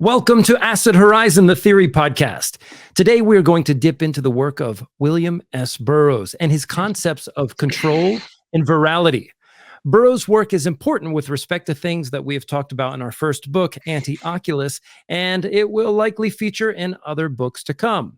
Welcome to Acid Horizon, the Theory Podcast. Today, we're going to dip into the work of William S. Burroughs and his concepts of control and virality. Burroughs' work is important with respect to things that we have talked about in our first book, Anti-Oculus, and it will likely feature in other books to come.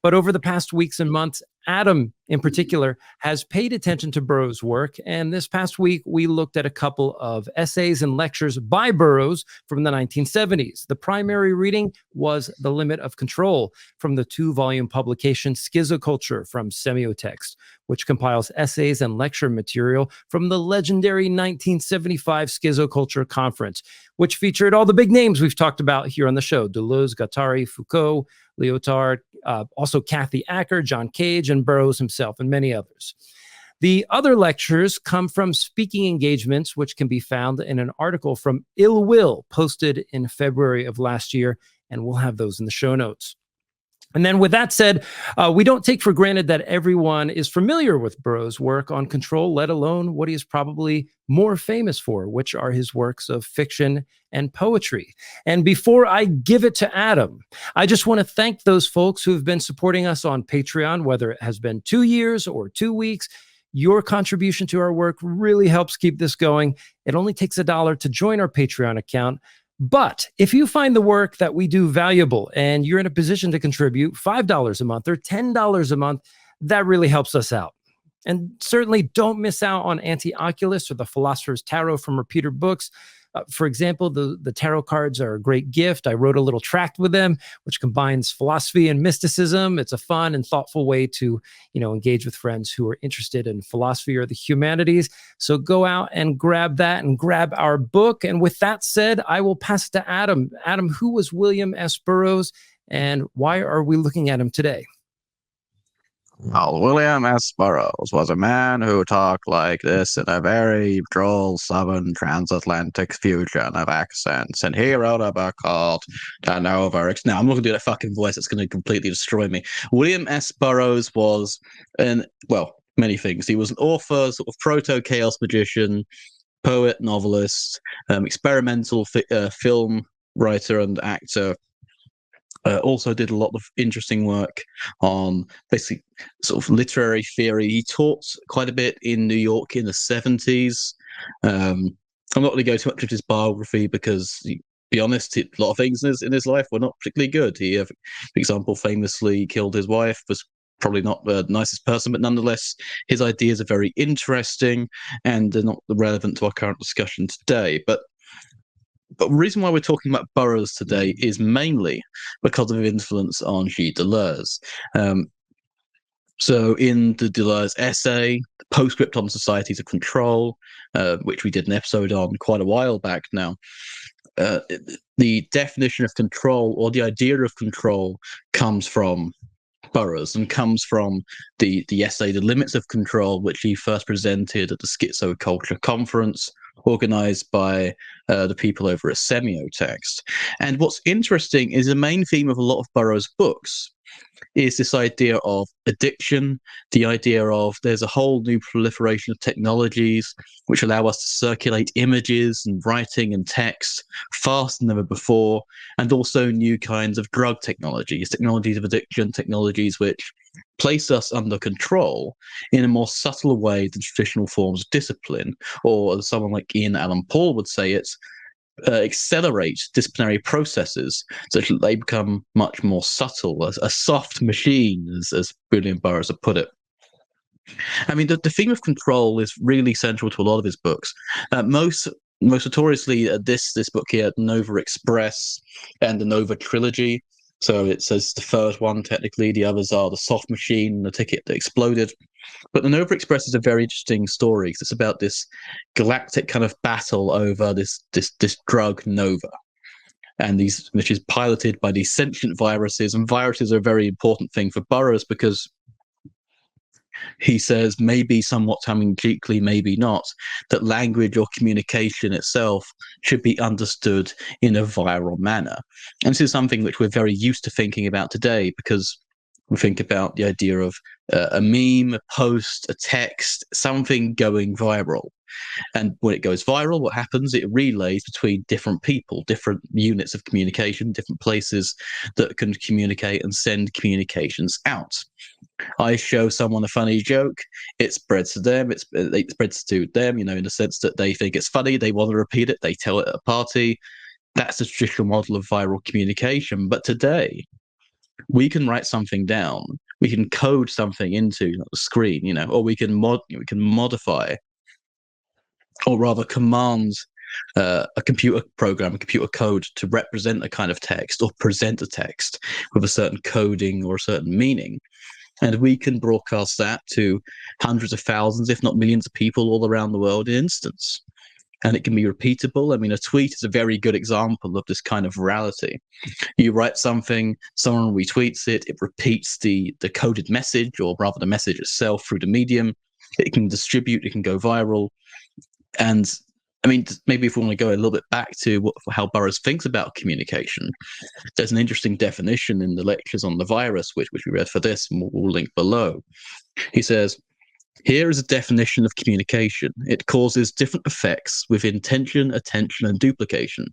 But over the past weeks and months, Adam, in particular, has paid attention to Burroughs' work, and this past week, we looked at a couple of essays and lectures by Burroughs from the 1970s. The primary reading was The Limit of Control from the two-volume publication Schizoculture from Semiotext, which compiles essays and lecture material from the legendary 1975 Schizoculture Conference, which featured all the big names we've talked about here on the show: Deleuze, Guattari, Foucault, Lyotard, also Kathy Acker, John Cage, and Burroughs himself, and many others. The other lectures come from speaking engagements, which can be found in an article from Ill Will posted in February of last year, and we'll have those in the show notes. And then with that said, we don't take for granted that everyone is familiar with Burroughs' work on control, let alone what he is probably more famous for, which are his works of fiction and poetry. And before I give it to Adam, I just want to thank those folks who have been supporting us on Patreon, whether it has been 2 years or 2 weeks. Your contribution to our work really helps keep this going. It only takes $1 to join our Patreon account. But if you find the work that we do valuable and you're in a position to contribute $5 a month or $10 a month, that really helps us out. And certainly don't miss out on Anti-Oculus or the Philosopher's Tarot from Repeater Books. For example, the tarot cards are a great gift. I wrote a little tract with them, which combines philosophy and mysticism. It's a fun and thoughtful way to, engage with friends who are interested in philosophy or the humanities. So go out and grab that and grab our book. And with that said, I will pass it to Adam. Adam, who was William S. Burroughs, and why are we looking at him today? Well, William S. Burroughs was a man who talked like this in a very droll southern transatlantic fusion of accents, and he wrote a book called The Nova. Now, I'm not going to do that fucking voice. It's going to completely destroy me. William S. Burroughs was many things. He was an author, sort of proto-chaos magician, poet, novelist, experimental film writer and actor. Also did a lot of interesting work on basically sort of literary theory. He taught quite a bit in New York in the 70s. I'm not going to go too much into his biography because, to be honest, a lot of things in his life were not particularly good. He, for example, famously killed his wife, was probably not the nicest person, but nonetheless, his ideas are very interesting and they're not relevant to our current discussion today. But the reason why we're talking about Burroughs today is mainly because of his influence on Gilles Deleuze. So in the Deleuze essay, the Postscript on Societies of Control, which we did an episode on quite a while back now, the definition of control, or the idea of control, comes from Burroughs and comes from the essay The Limits of Control, which he first presented at the Schizoculture Conference, organized by the people over at Semiotext. And what's interesting is the main theme of a lot of Burroughs' books is this idea of addiction, the idea of there's a whole new proliferation of technologies which allow us to circulate images and writing and text faster than ever before, and also new kinds of drug technologies of addiction, technologies which place us under control in a more subtle way than traditional forms of discipline, or as someone like Ian Allan Paul would say, it's accelerate disciplinary processes so that they become much more subtle, a soft machine, as William Burroughs had put it. I mean, the theme of control is really central to a lot of his books. Most notoriously, this book here, Nova Express and the Nova Trilogy. So it says the third one, technically. The others are The Soft Machine and The Ticket That Exploded. But the Nova Express is a very interesting story. It's about this galactic kind of battle over this drug Nova, and which is piloted by these sentient viruses. And viruses are a very important thing for Burroughs because he says, maybe somewhat tongue-in-cheekly, maybe not, that language or communication itself should be understood in a viral manner. And this is something which we're very used to thinking about today, because we think about the idea of a meme, a post, a text, something going viral. And when it goes viral, what happens? It relays between different people, different units of communication, different places that can communicate and send communications out. I show someone a funny joke, it spreads to them, it spreads to them, in the sense that they think it's funny, they want to repeat it, they tell it at a party. That's the traditional model of viral communication. But today, we can write something down, we can code something into the screen, or we can modify, or rather command a computer program, a computer code to represent a kind of text or present a text with a certain coding or a certain meaning. And we can broadcast that to hundreds of thousands, if not millions of people all around the world in instance. And it can be repeatable. I mean, a tweet is a very good example of this kind of virality. You write something, someone retweets it, it repeats the coded message, or rather the message itself through the medium. It can distribute, it can go viral. And I mean, maybe if we want to go a little bit back to how Burroughs thinks about communication, there's an interesting definition in the lectures on the virus, which we read for this, and we'll link below. He says, here is a definition of communication. It causes different effects with intention, attention, and duplication.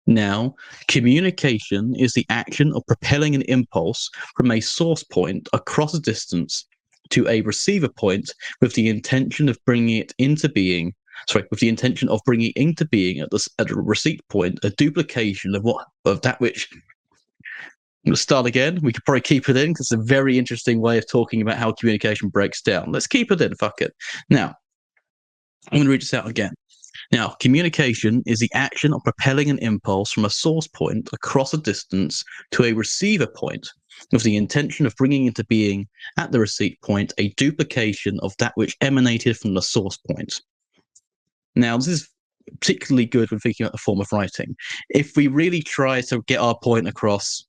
Now, communication is the action of propelling an impulse from a source point across a distance to a receiver point with the intention of bringing it into being. With the intention of bringing into being at a receipt point a duplication of that which. I'm going to start again. We could probably keep it in because it's a very interesting way of talking about how communication breaks down. Let's keep it in. Fuck it. Now, I'm going to read this out again. Now, communication is the action of propelling an impulse from a source point across a distance to a receiver point with the intention of bringing into being at the receipt point a duplication of that which emanated from the source point. Now, this is particularly good when thinking about the form of writing. If we really try to get our point across,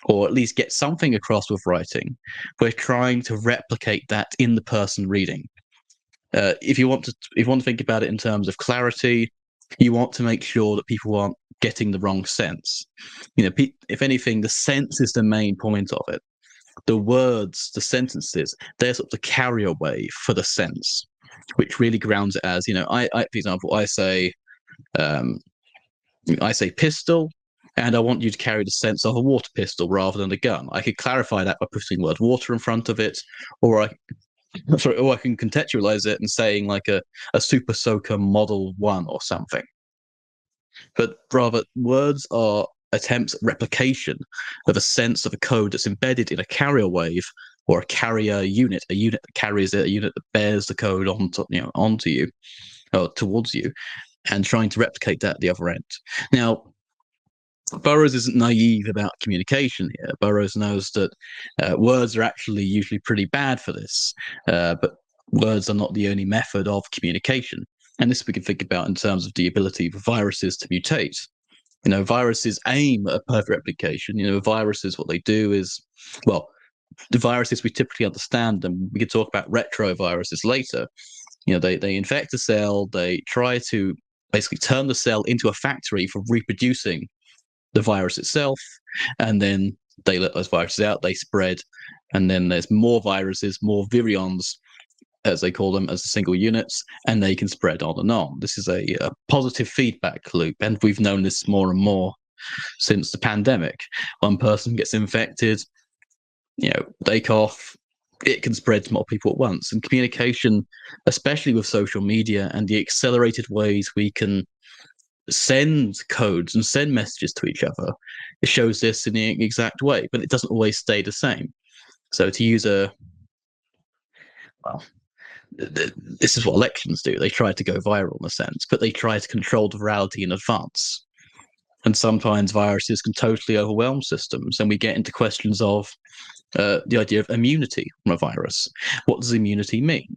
or at least get something across with writing, we're trying to replicate that in the person reading. If you want to think about it in terms of clarity, you want to make sure that people aren't getting the wrong sense. If anything, the sense is the main point of it. The words, the sentences, they're sort of the carrier wave for the sense, which really grounds it as, I for example, I say pistol, and I want you to carry the sense of a water pistol rather than a gun. I could clarify that by putting the word water in front of it, or I can contextualize it and saying like a Super Soaker Model 1 or something. But rather, words are attempts at replication of a sense of a code that's embedded in a carrier wave or a carrier unit, a unit that carries it, a unit that bears the code onto you or towards you, and trying to replicate that at the other end. Now, Burroughs isn't naive about communication here. Burroughs knows that words are actually usually pretty bad for this, but words are not the only method of communication. And this we can think about in terms of the ability for viruses to mutate. Viruses aim at a perfect replication. Viruses, what they do is, well, the viruses we typically understand them. We can talk about retroviruses later. They infect a cell. They try to basically turn the cell into a factory for reproducing the virus itself, and then they let those viruses out, they spread, and then there's more viruses, more virions, as they call them, as single units, and they can spread on and on. This is a positive feedback loop, and we've known this more and more since the pandemic. One person gets infected, they cough, it can spread to more people at once. And communication, especially with social media and the accelerated ways we can send codes and send messages to each other, it shows this in the exact way, but it doesn't always stay the same. So to use this is what elections do. They try to go viral in a sense, but they try to control the virality in advance. And sometimes viruses can totally overwhelm systems, and we get into questions of the idea of immunity from a virus. What does immunity mean?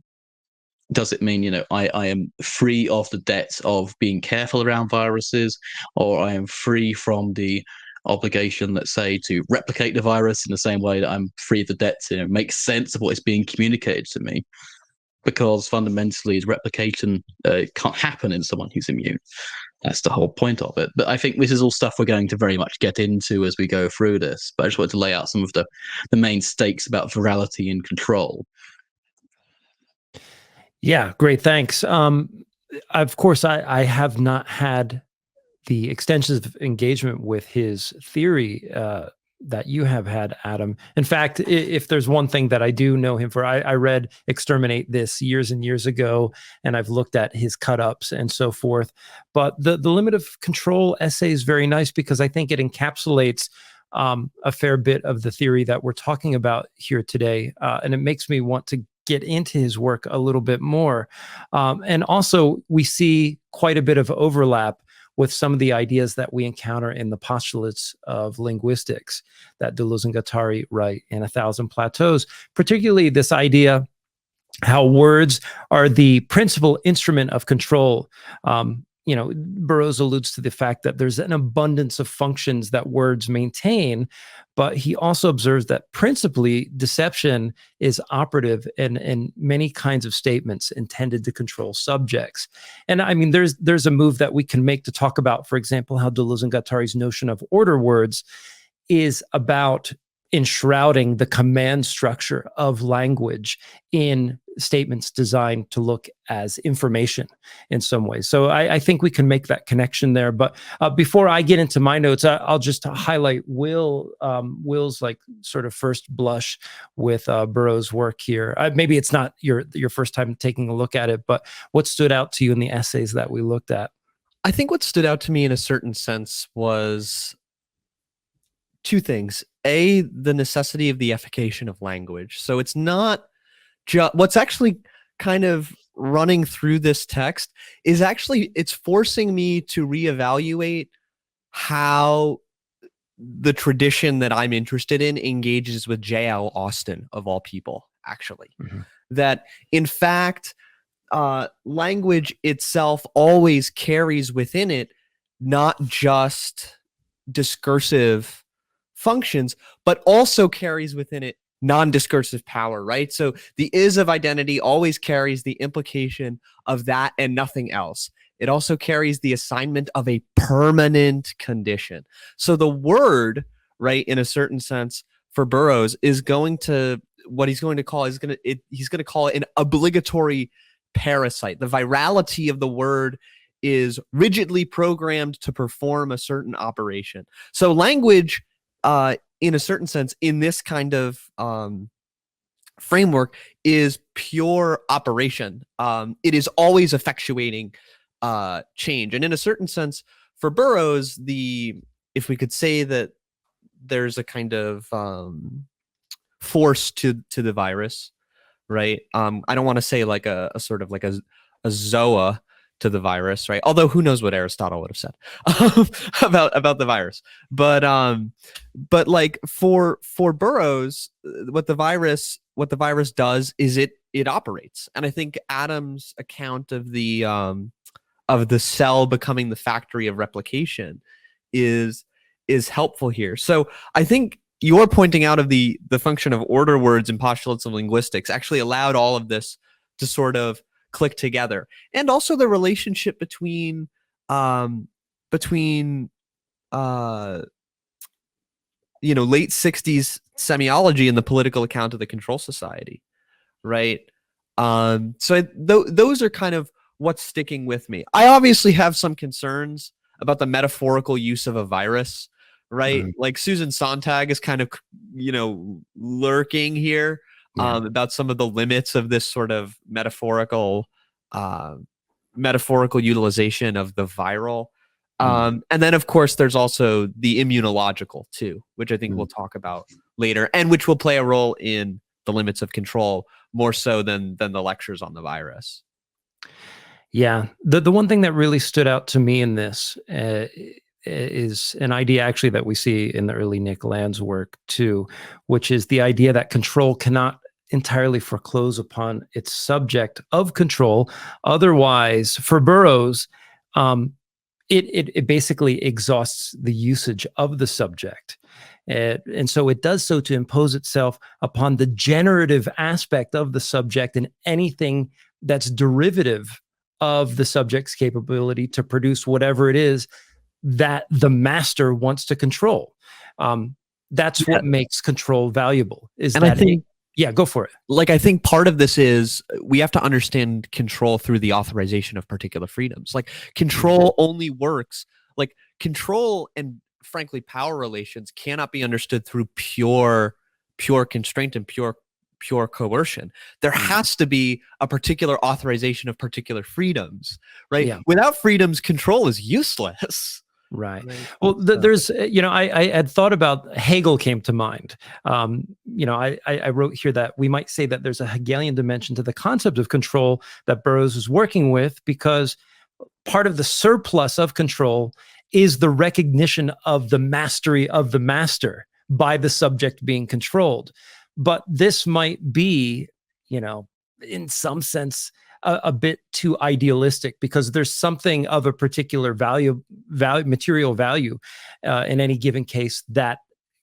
Does it mean, I am free of the debt of being careful around viruses, or I am free from the obligation, let's say, to replicate the virus in the same way that I'm free of the debt to make sense of what is being communicated to me? Because fundamentally, the replication can't happen in someone who's immune. That's the whole point of it. But I think this is all stuff we're going to very much get into as we go through this. But I just wanted to lay out some of the main stakes about virality and control. Yeah, great. Thanks. of course, I have not had the extensive engagement with his theory that you have had, Adam. In fact, if there's one thing that I do know him for, I read Exterminate This years and years ago, and I've looked at his cut-ups and so forth. But the limit of control essay is very nice because I think it encapsulates a fair bit of the theory that we're talking about here today. And it makes me want to get into his work a little bit more. And also, we see quite a bit of overlap with some of the ideas that we encounter in the postulates of linguistics that Deleuze and Guattari write in A Thousand Plateaus, particularly this idea how words are the principal instrument of control. Burroughs alludes to the fact that there's an abundance of functions that words maintain, but he also observes that principally deception is operative in many kinds of statements intended to control subjects. And I mean, there's a move that we can make to talk about, for example, how Deleuze and Guattari's notion of order words is about enshrouding the command structure of language in statements designed to look as information in some ways. So I think we can make that connection there. But before I get into my notes, I'll just highlight Will's like sort of first blush with Burroughs' work here. Maybe it's not your first time taking a look at it, but what stood out to you in the essays that we looked at? I think what stood out to me in a certain sense was two things. A, the necessity of the effication of language. So it's not just what's actually kind of running through this text is actually it's forcing me to reevaluate how the tradition that I'm interested in engages with J.L. Austin, of all people, actually. Mm-hmm. That, in fact, language itself always carries within it not just discursive functions, but also carries within it non-discursive power, right? So the is of identity always carries the implication of that and nothing else. It also carries the assignment of a permanent condition. So the word, right, in a certain sense, for Burroughs is going to, what he's going to call, he's going to call it an obligatory parasite. The virality of the word is rigidly programmed to perform a certain operation. So language, in a certain sense, in this kind of framework, is pure operation. It is always effectuating change. And in a certain sense, for Burroughs, if we could say that there's a kind of force to the virus, right? I don't want to say like a sort of like a zoa to the virus, right? Although who knows what Aristotle would have said about the virus. But like for Burroughs, what the virus does is it operates. And I think Adam's account of the cell becoming the factory of replication is helpful here. So I think your pointing out of the function of order words and postulates of linguistics actually allowed all of this to sort of click together, and also the relationship between late 60s semiology and the political account of the control society, right? So those are kind of what's sticking with me. I obviously have some concerns about the metaphorical use of a virus, right? Like Susan Sontag is kind of lurking here. About some of the limits of this sort of metaphorical utilization of the viral. And then, of course, there's also the immunological, too, which I think we'll talk about later, and which will play a role in the limits of control more so than the lectures on the virus. Yeah. The one thing that really stood out to me in this is an idea actually that we see in the early Nick Land's work too, which is the idea that control cannot entirely foreclose upon its subject of control. Otherwise, for Burroughs, it basically exhausts the usage of the subject. And so it does so to impose itself upon the generative aspect of the subject and anything that's derivative of the subject's capability to produce whatever it is that the master wants to control. That's what makes control valuable. Yeah, go for it. Like, I think part of this is we have to understand control through the authorization of particular freedoms. Like, control only works, like control and frankly power relations cannot be understood through pure constraint and pure coercion. There has to be a particular authorization of particular freedoms, right? Yeah. Without freedoms, control is useless. Right. Well, there's, I had thought about Hegel came to mind. I wrote here that we might say that there's a Hegelian dimension to the concept of control that Burroughs is working with, because part of the surplus of control is the recognition of the mastery of the master by the subject being controlled. But this might be, in some sense, a bit too idealistic, because there's something of a particular material value in any given case that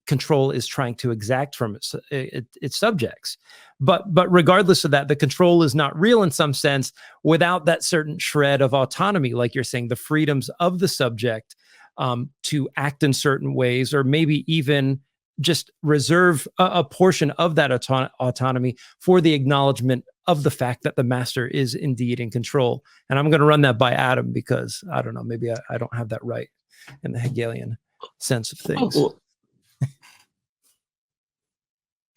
control is trying to exact from its subjects. But regardless of that, the control is not real in some sense without that certain shred of autonomy, like you're saying, the freedoms of the subject to act in certain ways, or maybe even just reserve a portion of that autonomy for the acknowledgement of the fact that the master is indeed in control. And I'm going to run that by Adam, because I don't know, maybe I don't have that right in the Hegelian sense of things.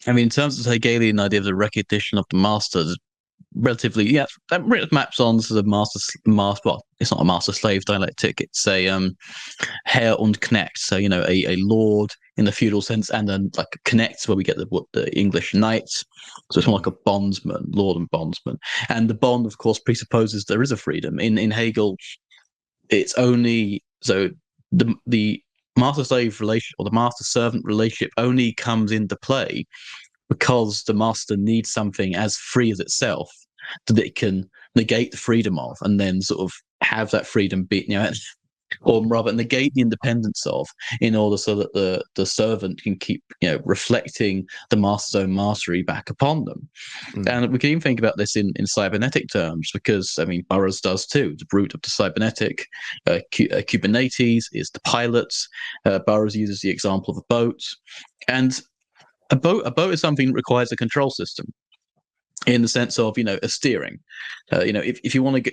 I mean, in terms of the Hegelian idea of the recognition of the master, relatively, that maps on to the master. Well, it's not a master-slave dialectic. It's a Herr und Knecht. So, a lord in the feudal sense, and then like a Knecht, where we get the English knight. So it's more like a bondsman, lord and bondsman. And the bond, of course, presupposes there is a freedom. In Hegel, it's only so the master-slave relation, or the master-servant relationship, only comes into play because the master needs something as free as itself that it can negate the freedom of, and then sort of have that freedom be, or rather negate the independence of, in order so that the servant can keep, reflecting the master's own mastery back upon them. And we can even think about this in cybernetic terms, because, I mean, Burroughs does too. The root of the cybernetic, Kubernetes is the pilots. Burroughs uses the example of a boat. And a boat is something that requires a control system, in the sense of, a steering. If you want to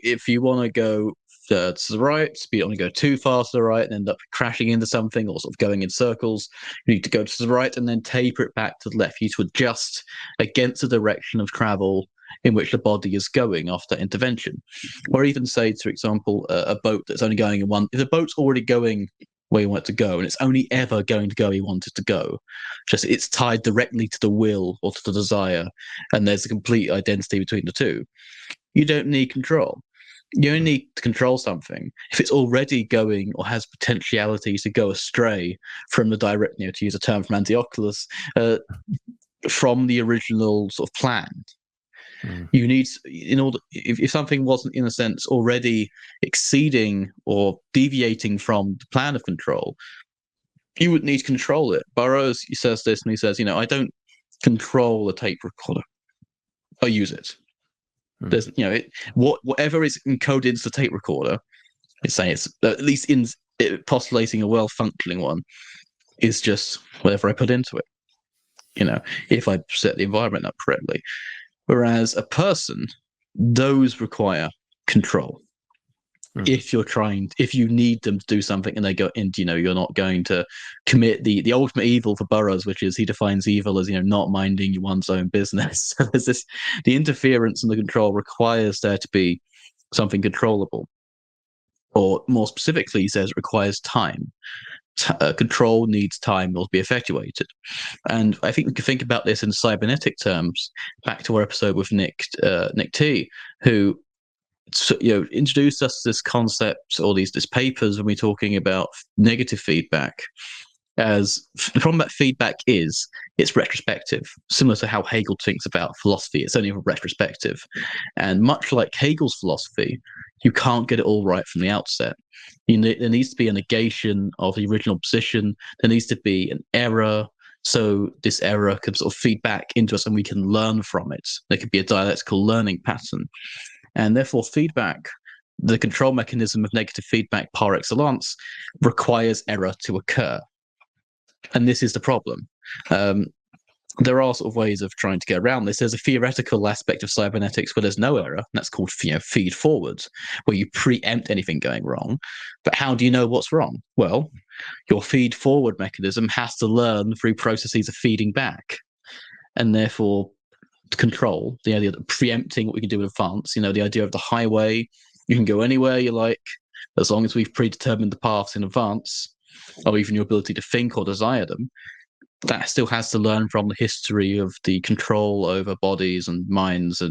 go to the right, but you don't want to go too fast to the right and end up crashing into something, or sort of going in circles, you need to go to the right and then taper it back to the left. You need to adjust against the direction of travel in which the body is going after intervention. Or even say, for example, a boat that's only going in one. If the boat's already going where you want it to go, and it's only ever going to go where you want it to go, just it's tied directly to the will or to the desire, and there's a complete identity between the two, you don't need control. You only need to control something if it's already going, or has potentiality to go astray from the direct, to use a term from Antiochus, from the original sort of plan. You need, in order, if something wasn't, in a sense, already exceeding or deviating from the plan of control, you would need to control it. Burroughs, he says this, and he says, I don't control the tape recorder, I use it. There's, whatever is encoded into the tape recorder, it's saying, it's at least in postulating a well-functioning one, is just whatever I put into it. If I set the environment up correctly. Whereas a person, those require control. If you need them to do something, and they go, and you're not going to commit the ultimate evil for Burroughs, which is, he defines evil as not minding one's own business. So there's this, the interference and the control requires there to be something controllable, or more specifically, he says it requires time. Control needs time to be effectuated. And I think we can think about this in cybernetic terms, back to our episode with Nick T, who introduced us to this concept, or these papers, when we're talking about negative feedback. As the problem that feedback is, it's retrospective, similar to how Hegel thinks about philosophy. It's only a retrospective, and much like Hegel's philosophy, you can't get it all right from the outset. There needs to be a negation of the original position. There needs to be an error, so this error can sort of feed back into us and we can learn from it. There could be a dialectical learning pattern. And therefore, feedback, the control mechanism of negative feedback par excellence, requires error to occur. And this is the problem. there are sort of ways of trying to get around this. There's a theoretical aspect of cybernetics where there's no error, and that's called feed forwards, where you preempt anything going wrong. But how do you know what's wrong? Well, your feed forward mechanism has to learn through processes of feeding back, and therefore control, the idea of preempting what we can do in advance. The idea of the highway, you can go anywhere you like as long as we've predetermined the paths in advance, or even your ability to think or desire them. That still has to learn from the history of the control over bodies and minds,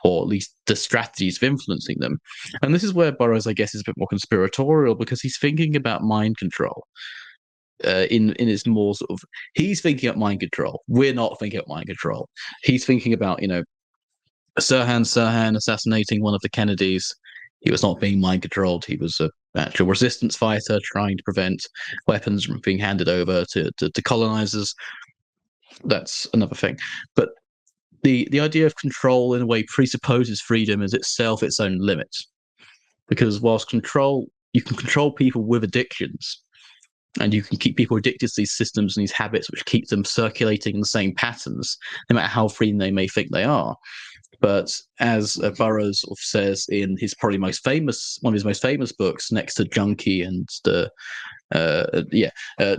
or at least the strategies of influencing them. And this is where Burroughs, I guess, is a bit more conspiratorial, because he's thinking about mind control. In his more sort of, he's thinking about mind control. We're not thinking about mind control. He's thinking about, Sirhan assassinating one of the Kennedys. He was not being mind controlled. He was an actual resistance fighter trying to prevent weapons from being handed over to colonizers. That's another thing. But the idea of control, in a way, presupposes freedom as itself its own limit. Because whilst you can control people with addictions, and you can keep people addicted to these systems and these habits, which keep them circulating in the same patterns, no matter how free they may think they are. But as Burroughs says in his probably one of his most famous books, next to Junkie and the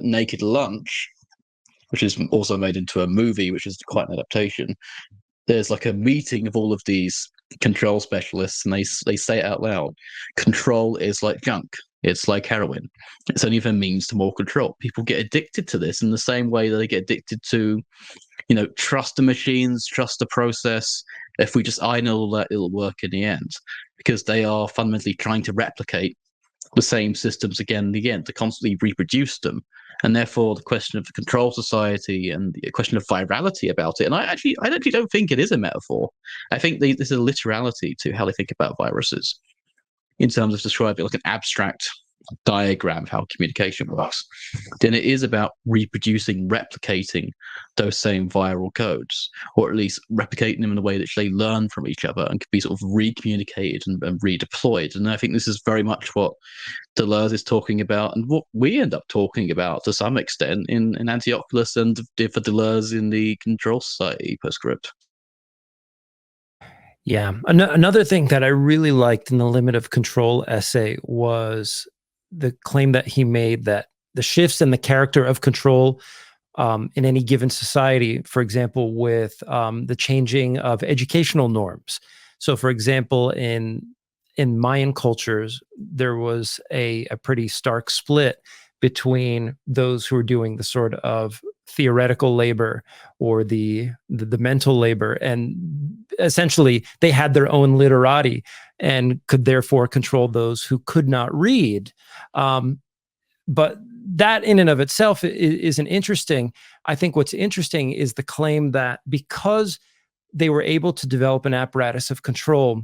Naked Lunch, which is also made into a movie, which is quite an adaptation. There's like a meeting of all of these control specialists, and they say it out loud: control is like junk. It's like heroin. It's only a means to more control. People get addicted to this in the same way that they get addicted to, trust the machines, trust the process. If we just iron all that, it'll work in the end, because they are fundamentally trying to replicate the same systems again and again, to constantly reproduce them. And therefore, the question of the control society and the question of virality about it. And I actually don't think it is a metaphor. I think there's a literality to how they think about viruses, in terms of describing like an abstract diagram of how communication works. Then it is about replicating those same viral codes, or at least replicating them in a way that they learn from each other and can be sort of recommunicated and redeployed. And I think this is very much what Deleuze is talking about, and what we end up talking about to some extent in Antioculus, and for Deleuze in the Control Society postscript. Yeah. Another thing that I really liked in the Limit of Control essay was the claim that he made that the shifts in the character of control in any given society, for example, with the changing of educational norms. So, for example, in Mayan cultures, there was a pretty stark split between those who were doing the sort of theoretical labor or the mental labor, and essentially they had their own literati and could therefore control those who could not read. But that in and of itself isn't interesting. I think what's interesting is the claim that because they were able to develop an apparatus of control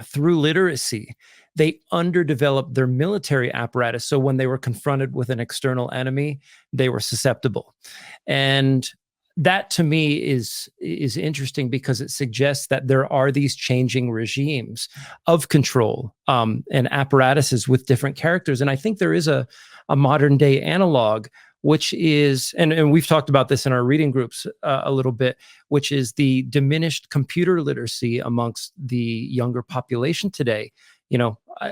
through literacy, they underdeveloped their military apparatus. So when they were confronted with an external enemy, they were susceptible. And that to me is interesting, because it suggests that there are these changing regimes of control and apparatuses with different characters. And I think there is a modern day analog, which is, and we've talked about this in our reading groups a little bit, which is the diminished computer literacy amongst the younger population today.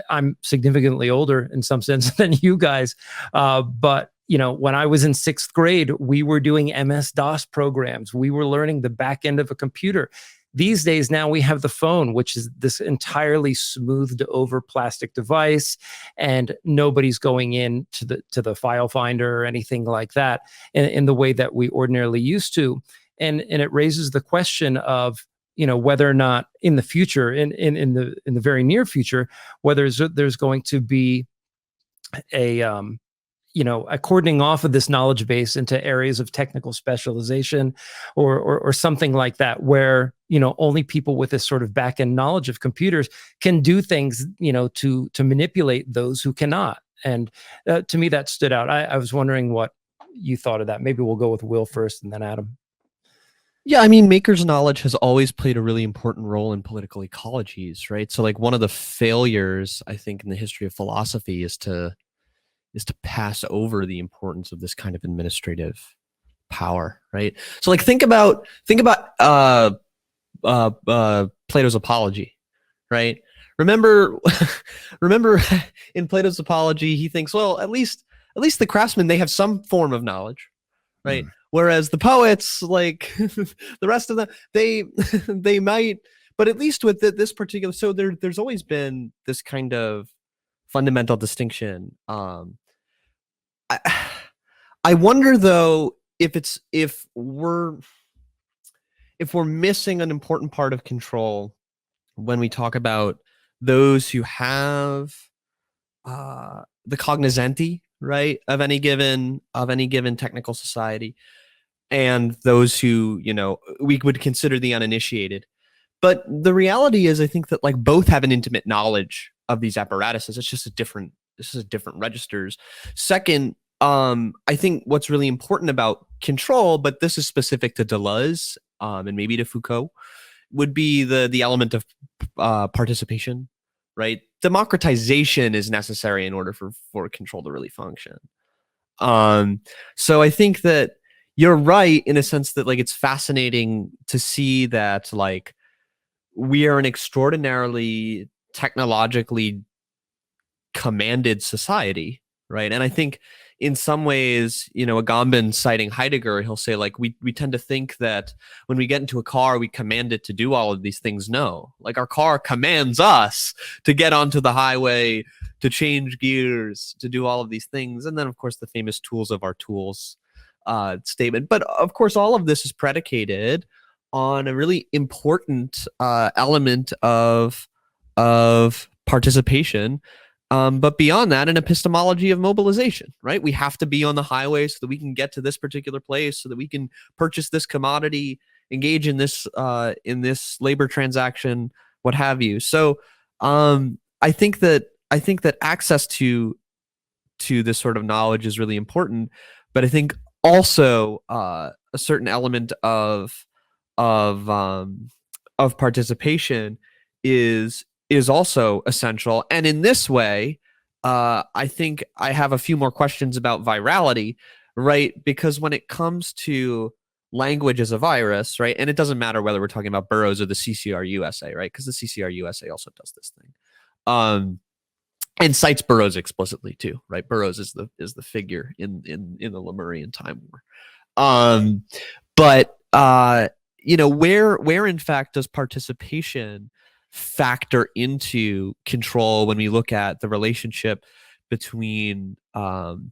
I'm significantly older in some sense than you guys, but when I was in 6th grade, we were doing MS-DOS programs. We were learning the back end of a computer. These days now we have the phone, which is this entirely smoothed over plastic device, and nobody's going in to the file finder or anything like that in the way that we ordinarily used to. And it raises the question of, whether or not in the future, in the very near future, whether there's going to be a cordoning off of this knowledge base into areas of technical specialization or something like that, where, only people with this sort of back end knowledge of computers can do things, to manipulate those who cannot. And to me, that stood out. I was wondering what you thought of that. Maybe we'll go with Will first and then Adam. Yeah, I mean, maker's knowledge has always played a really important role in political ecologies, right? So like one of the failures, I think, in the history of philosophy is to pass over the importance of this kind of administrative power, right? So like think about Plato's Apology, right? Remember remember in Plato's Apology, he thinks, well, at least the craftsmen, they have some form of knowledge, right? Whereas the poets, like the rest of them, they might, but at least with this particular, so there's always been this kind of fundamental distinction. I wonder though if we're missing an important part of control when we talk about those who have the cognoscenti, right, of any given technical society, and those who, you know, we would consider the uninitiated. But the reality is, I think that like both have an intimate knowledge of these apparatuses. It's just different registers. Second, I think what's really important about control, but this is specific to Deleuze and maybe to Foucault, would be the element of participation, right? Democratization is necessary in order for control to really function. So I think that you're right in a sense that like it's fascinating to see that like we are an extraordinarily technologically commanded society, right? And I think in some ways, you know, Agamben citing Heidegger, he'll say like we tend to think that when we get into a car, we command it to do all of these things. No, like our car commands us to get onto the highway, to change gears, to do all of these things. And then of course the famous tools of our tools statement. But of course, all of this is predicated on a really important element of participation. But beyond that, an epistemology of mobilization, right? We have to be on the highway so that we can get to this particular place, so that we can purchase this commodity, engage in this labor transaction, what have you. So I think that access to this sort of knowledge is really important. But I think also a certain element of participation is also essential. And in this way, I think I have a few more questions about virality, right? Because when it comes to language as a virus, right? And it doesn't matter whether we're talking about Burroughs or the CCR USA, right? Because the CCR USA also does this thing. And cites Burroughs explicitly too, right? Burroughs is the figure in the Lemurian time war. But you know, where in fact does participation factor into control when we look at the relationship between language,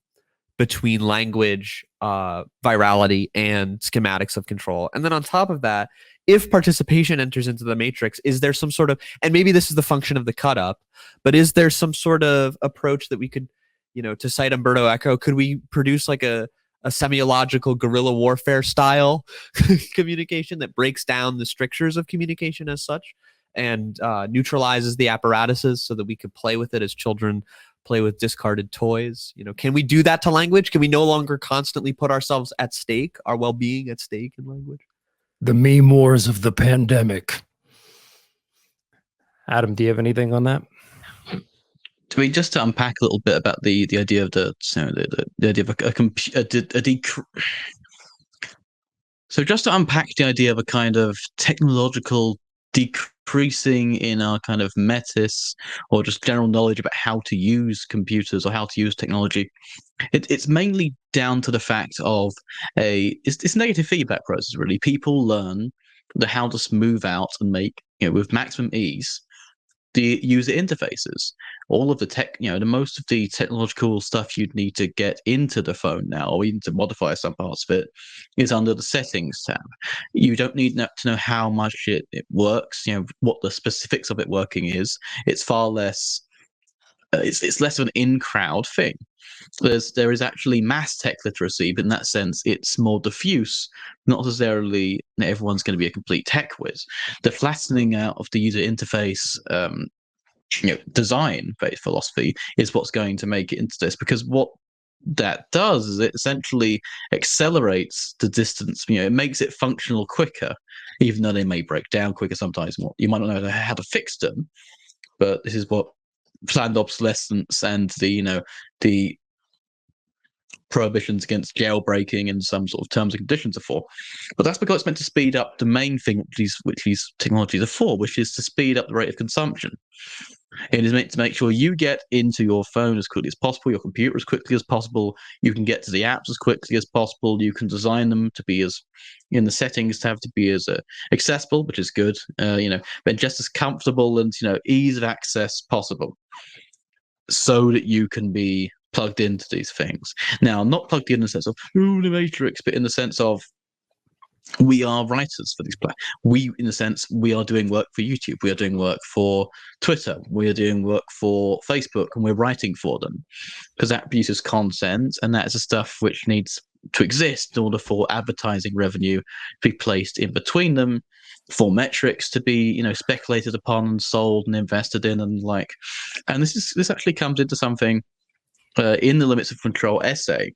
virality, and schematics of control? And then on top of that, if participation enters into the matrix, is there some sort of, and maybe this is the function of the cut up, but is there some sort of approach that we could, you know, to cite Umberto Eco, could we produce like a semiological guerrilla warfare style communication that breaks down the strictures of communication as such and neutralizes the apparatuses so that we could play with it as children play with discarded toys? You know, can we do that to language? Can we no longer constantly put ourselves at stake, our well-being at stake in language? The meme wars of the pandemic. Adam, do you have anything on that? To me, just to unpack a little bit about the idea of the idea of so just to unpack the idea of a kind of technological decreasing in our kind of metis or just general knowledge about how to use computers or how to use technology, it's mainly down to the fact of it's negative feedback process, really. People learn how to smooth out and make, you know, with maximum ease, the user interfaces. All of the tech, you know, the most of the technological stuff you'd need to get into the phone now, or even to modify some parts of it, is under the settings tab. You don't need to know how much it works, you know, what the specifics of it working is. It's far less, it's less of an in-crowd thing. There is actually mass tech literacy, but in that sense, it's more diffuse. Not necessarily everyone's going to be a complete tech whiz. The flattening out of the user interface, you know, design-based philosophy is what's going to make it into this. Because what that does is it essentially accelerates the distance. You know, it makes it functional quicker, even though they may break down quicker sometimes. You might not know how to fix them, but this is what planned obsolescence and the prohibitions against jailbreaking and some sort of terms and conditions are for. But that's because it's meant to speed up the main thing which these technologies are for, which is to speed up the rate of consumption. It is meant to make sure you get into your phone as quickly as possible, your computer as quickly as possible. You can get to the apps as quickly as possible. You can design them to be as, in the settings, to have to be as accessible, which is good, but just as comfortable and, ease of access possible, so that you can be plugged into these things. Now, not plugged in the sense of, the Matrix, but in the sense of, we are writers for these platforms. In the sense, we are doing work for YouTube. We are doing work for Twitter. We are doing work for Facebook, and we're writing for them because that produces content, and that is the stuff which needs to exist in order for advertising revenue to be placed in between them, for metrics to be, speculated upon and sold and invested in, and this actually comes into something in the Limits of Control essay,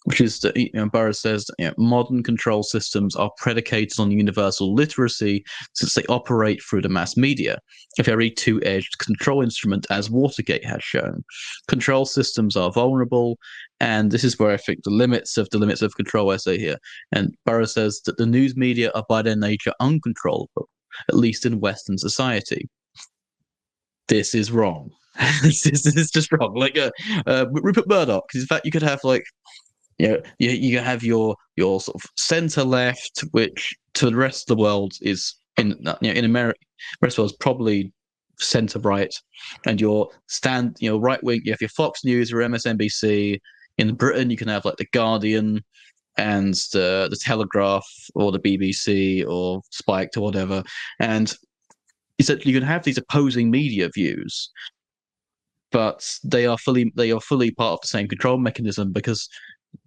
which is that Burroughs says that, modern control systems are predicated on universal literacy since they operate through the mass media, a very two-edged control instrument, as Watergate has shown. Control systems are vulnerable, and this is where I think the limits of control essay here. And Burroughs says that the news media are by their nature uncontrollable, at least in Western society. This is wrong. this is just wrong. Rupert Murdoch. In fact, you could have you have your sort of center left, which to the rest of the world is in America, the rest of the world is probably center right, and your right wing. You have your Fox News or MSNBC. In Britain, you can have the Guardian and the Telegraph or the BBC or Spiked or whatever, and essentially you can have these opposing media views, but they are fully part of the same control mechanism, because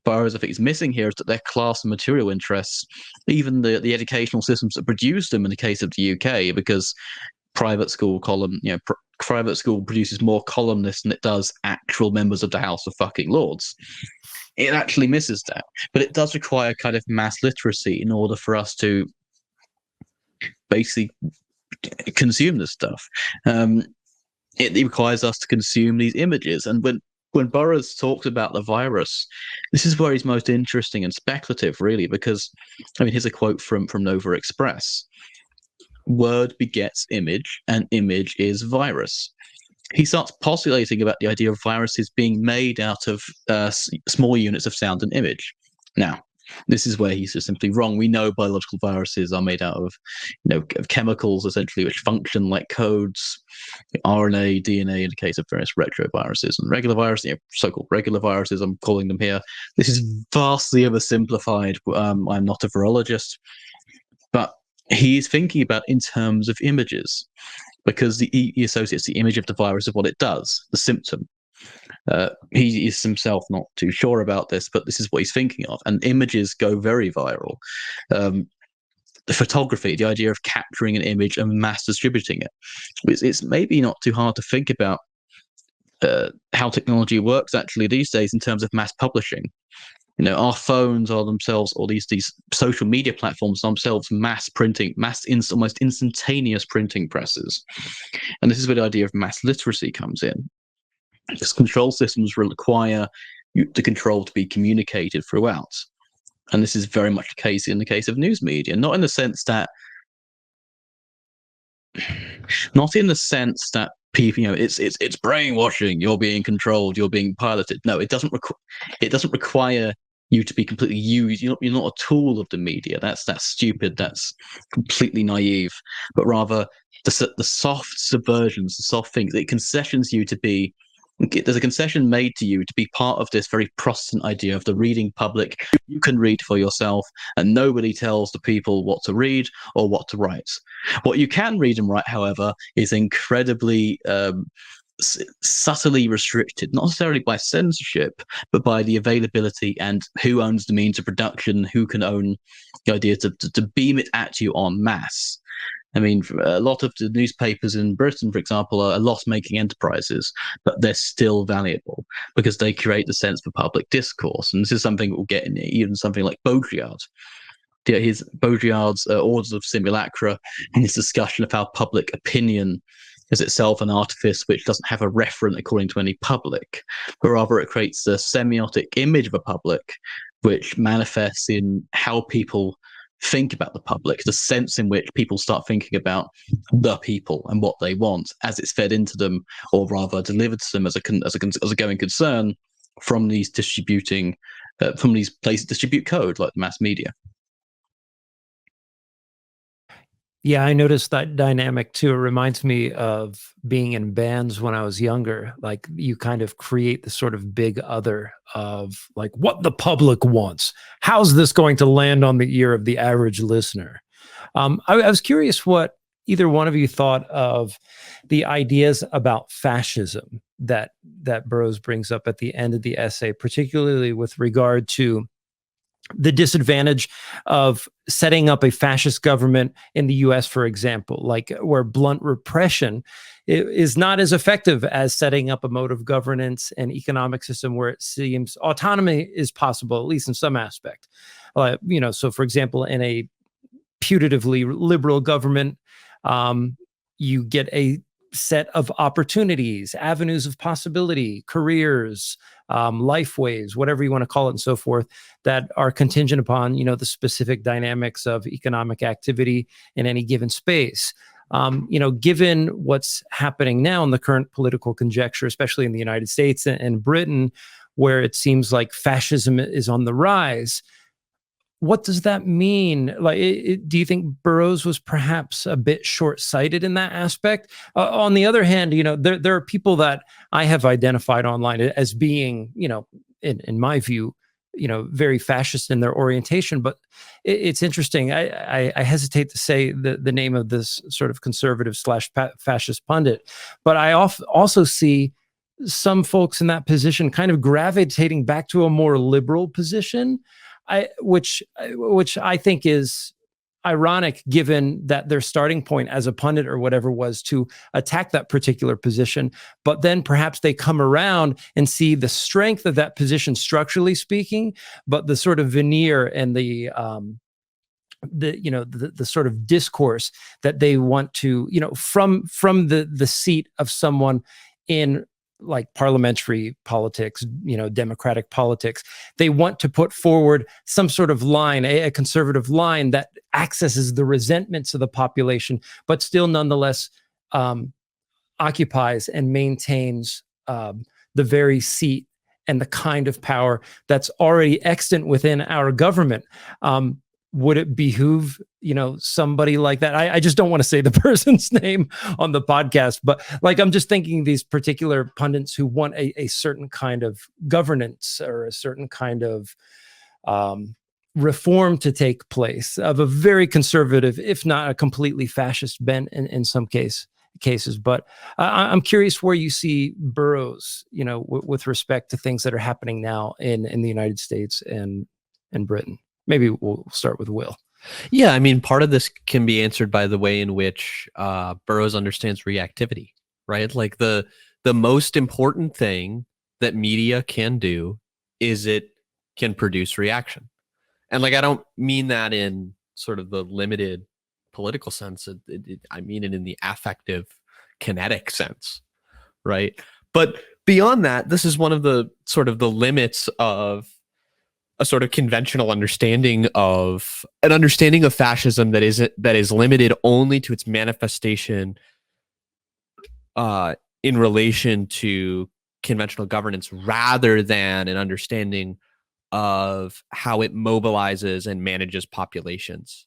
Burroughs, I think, is missing here is that their class and material interests, even the educational systems that produce them in the case of the UK, because private school produces more columnists than it does actual members of the House of fucking Lords. It actually misses that. But it does require kind of mass literacy in order for us to basically consume this stuff. It requires us to consume these images. And when Burroughs talks about the virus, this is where he's most interesting and speculative, really, because, here's a quote from Nova Express. Word begets image, and image is virus. He starts postulating about the idea of viruses being made out of small units of sound and image. Now, this is where he's just simply wrong. We know biological viruses are made out of, of chemicals, essentially, which function like codes, RNA, DNA, in the case of various retroviruses, and regular viruses, so-called regular viruses, I'm calling them here. This is vastly oversimplified. I'm not a virologist, but he is thinking about in terms of images, because he associates the image of the virus with what it does, the symptom. He is himself not too sure about this, but this is what he's thinking of. And images go very viral. The photography, the idea of capturing an image and mass distributing it. It's maybe not too hard to think about how technology works actually these days in terms of mass publishing. Our phones are themselves, or these social media platforms themselves, mass printing, almost instantaneous printing presses. And this is where the idea of mass literacy comes in. Because control systems require the control to be communicated throughout. And this is very much the case in the case of news media, not in the sense that people, it's brainwashing, you're being controlled, you're being piloted. No, it doesn't require you to be completely used. You're not a tool of the media. That's stupid. That's completely naive. But rather the soft subversions, the soft things, it concessions you to be. There's a concession made to you to be part of this very Protestant idea of the reading public. You can read for yourself, and nobody tells the people what to read or what to write. What you can read and write, however, is incredibly subtly restricted, not necessarily by censorship, but by the availability and who owns the means of production, who can own the idea to beam it at you en masse. A lot of the newspapers in Britain, for example, are loss-making enterprises, but they're still valuable because they create the sense for public discourse. And this is something we'll get in even something like Baudrillard. Baudrillard's Orders of Simulacra, and his discussion of how public opinion is itself an artifice which doesn't have a referent according to any public, but rather it creates a semiotic image of a public which manifests in how people think about the public, the sense in which people start thinking about the people and what they want as it's fed into them, or rather delivered to them as a going concern from these from these places distribute code like the mass media. Yeah, I noticed that dynamic too. It reminds me of being in bands when I was younger. Like you kind of create the sort of big other of like what the public wants. How's this going to land on the ear of the average listener? I was curious what either one of you thought of the ideas about fascism that Burroughs brings up at the end of the essay, particularly with regard to the disadvantage of setting up a fascist government in the US, for example, like where blunt repression is not as effective as setting up a mode of governance and economic system where it seems autonomy is possible, at least in some aspect. So for example, in a putatively liberal government, you get a set of opportunities, avenues of possibility, careers, lifeways, whatever you want to call it, and so forth, that are contingent upon, the specific dynamics of economic activity in any given space. Given what's happening now in the current political conjecture, especially in the United States and Britain, where it seems like fascism is on the rise, what does that mean? Like, do you think Burroughs was perhaps a bit short-sighted in that aspect? On the other hand, there are people that I have identified online as being, in my view, very fascist in their orientation. But it's interesting. I hesitate to say the name of this sort of conservative / fascist pundit, but I also see some folks in that position kind of gravitating back to a more liberal position. Which I think is ironic, given that their starting point as a pundit or whatever was to attack that particular position, but then perhaps they come around and see the strength of that position structurally speaking, but the sort of veneer and the sort of discourse that they want to, from the seat of someone in like parliamentary politics, democratic politics, they want to put forward some sort of line, a conservative line that accesses the resentments of the population, but still nonetheless occupies and maintains the very seat and the kind of power that's already extant within our government. Would it behoove, somebody like that? I just don't want to say the person's name on the podcast, but like, I'm just thinking these particular pundits who want a certain kind of governance or a certain kind of reform to take place of a very conservative, if not a completely fascist bent in some cases. But I'm curious where you see Burroughs, with respect to things that are happening now in the United States and Britain. Maybe we'll start with Will. Yeah, I mean, part of this can be answered by the way in which Burroughs understands reactivity, right? Like the most important thing that media can do is it can produce reaction. And like, I don't mean that in sort of the limited political sense. I mean it in the affective, kinetic sense, right? But beyond that, this is one of the sort of the limits of a sort of conventional understanding of fascism that is limited only to its manifestation in relation to conventional governance, rather than an understanding of how it mobilizes and manages populations.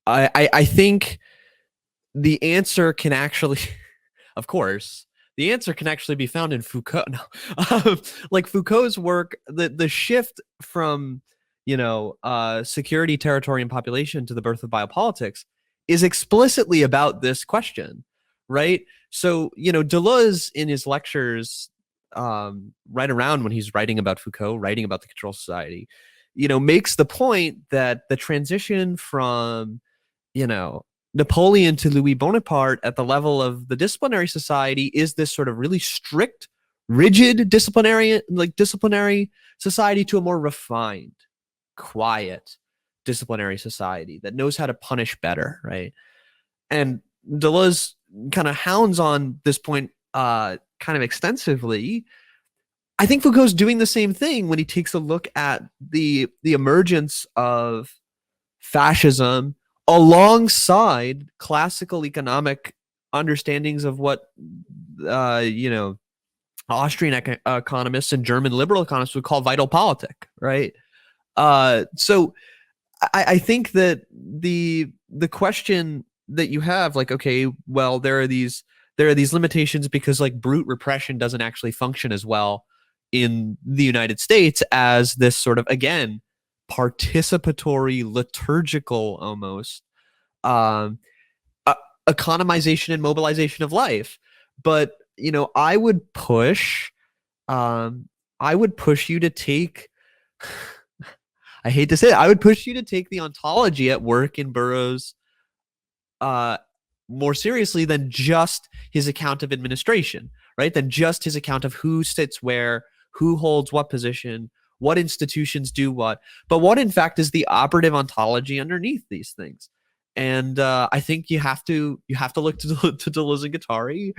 I think the answer can actually, of course, the answer can actually be found in Foucault. No. Like Foucault's work, the shift from, security, territory, and population to the birth of biopolitics is explicitly about this question, right? So, Deleuze in his lectures, right around when he's writing about Foucault, writing about the control society, makes the point that the transition from, Napoleon to Louis Bonaparte at the level of the disciplinary society is this sort of really strict, rigid disciplinary society to a more refined, quiet disciplinary society that knows how to punish better, right? And Deleuze kind of hounds on this point kind of extensively, I think Foucault's doing the same thing when he takes a look at the emergence of fascism alongside classical economic understandings of what Austrian economists and German liberal economists would call vital politic, right? So I think that the question that you have, like, okay, well, there are these limitations because like brute repression doesn't actually function as well in the United States as this sort of, again, participatory, liturgical almost economization and mobilization of life. But I would push you to take I hate to say it, I would push you to take the ontology at work in Burroughs more seriously than just his account of administration, right? Than just his account of who sits where, who holds what position, what institutions do what, but what in fact is the operative ontology underneath these things. And I think you have to look to Deleuze and Guattari.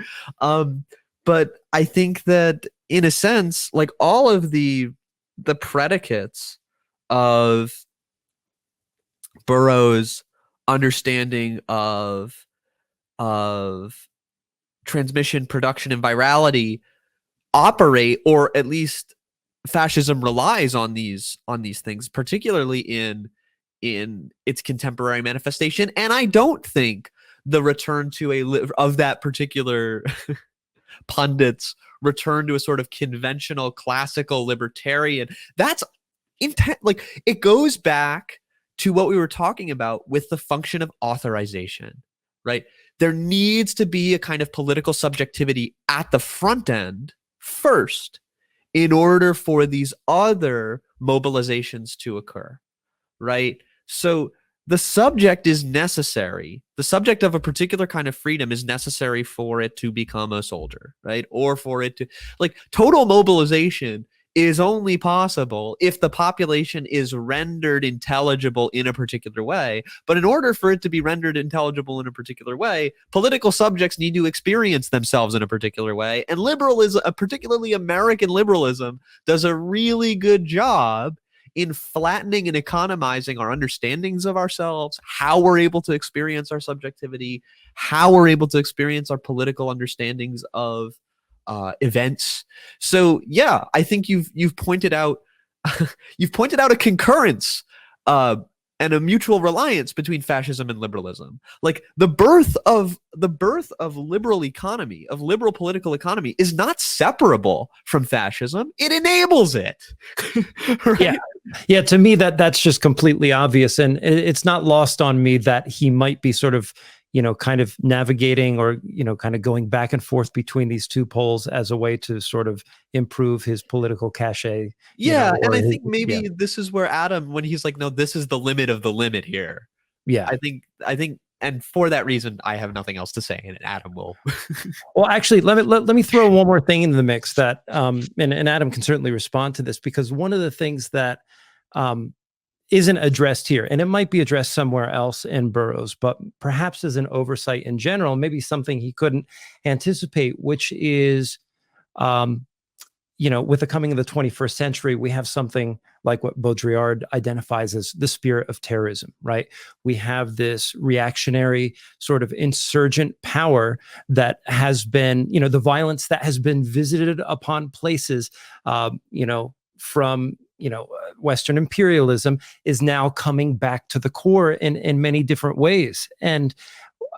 But I think that in a sense, like all of the predicates of Burroughs' understanding of transmission, production, and virality operate, or at least fascism relies on these things, particularly in its contemporary manifestation. And I don't think the return to of that particular pundits return to a sort of conventional classical libertarian, that's like it goes back to what we were talking about with the function of authorization, right? There needs to be a kind of political subjectivity at the front end first in order for these other mobilizations to occur, right? So the subject is necessary. The subject of a particular kind of freedom is necessary for it to become a soldier, right? Or for it to, like, total mobilization is only possible if the population is rendered intelligible in a particular way. But in order for it to be rendered intelligible in a particular way, political subjects need to experience themselves in a particular way. And liberalism, particularly American liberalism, does a really good job in flattening and economizing our understandings of ourselves, how we're able to experience our subjectivity, how we're able to experience our political understandings of events. So yeah, I think you've pointed out a concurrence and a mutual reliance between fascism and liberalism. Like the birth of liberal economy, of liberal political economy, is not separable from fascism. It enables it. Right? Yeah. To me, that's just completely obvious, and it's not lost on me that he might be sort of, kind of navigating or, kind of going back and forth between these two poles as a way to sort of improve his political cachet. Yeah. And I think maybe this is where Adam, when he's like, no, this is the limit of the limit here. Yeah. I think, and for that reason, I have nothing else to say, and Adam will. Well, actually, let me throw one more thing into the mix that, and Adam can certainly respond to this, because one of the things that, isn't addressed here, and it might be addressed somewhere else in Burroughs, but perhaps as an oversight in general, maybe something he couldn't anticipate, which is, with the coming of the 21st century, we have something like what Baudrillard identifies as the spirit of terrorism, right? We have this reactionary sort of insurgent power that has been, the violence that has been visited upon places, from Western imperialism is now coming back to the core in many different ways. And